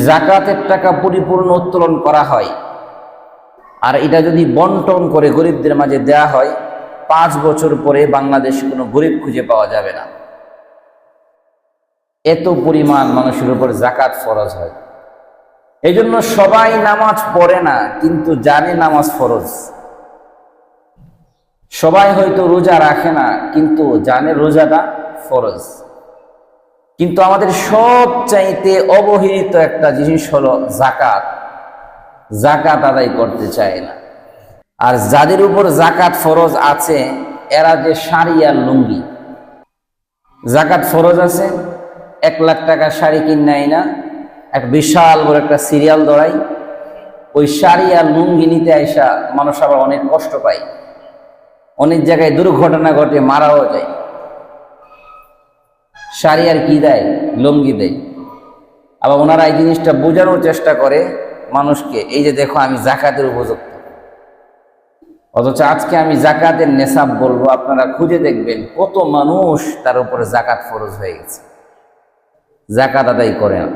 জাকাতের টাকা পরিপূর্ণ উত্তোলন করা হয়, আর এটা যদি বন্টন করে গরিবদের মাঝে দেয়া হয়, 5 বছর পরে বাংলাদেশে কোনো গরিব খুঁজে পাওয়া যাবে না। এত পরিমাণ মানুষের উপর জাকাত ফরজ হয়। এই জন্য সবাই নামাজ পড়ে না, কিন্তু জানে নামাজ ফরজ। সবাই হয়তো রোজা রাখে না, কিন্তু জানে রোজাটা ফরজ। কিন্তু আমাদের সবচাইতে অবহেলিত একটা জিনিস হলো জাকাত। জাকাত আদায় করতে চায় না। আর যাদের উপর জাকাত ফরজ আছে, এরা যে শাড়ি আর লুঙ্গি, জাকাত ফরজ আছে, 1 লাখ টাকা শাড়ি কিনাই না, এক বিশাল বড় একটা সিরিয়াল দৌড়াই, ওই শাড়ি আর লুঙ্গি নিতে আইসা মানুষ আবার অনেক কষ্ট পায়, অনেক জায়গায় দুর্ঘটনা ঘটে, মারাও যায়। শাড়ি আর কি দেয়? লুঙ্গি দেয়। আবার ওনারা এই জিনিসটা বোঝানোর চেষ্টা করে মানুষকে, এই যে দেখো আমি জাকাতের উপযুক্ত। অথচ আজকে আমি জাকাতের নেশাব বলবো, আপনারা খুঁজে দেখবেন কত মানুষ তার উপরে জাকাত ফরজ হয়ে গেছে, জাকাত আদায় করে না।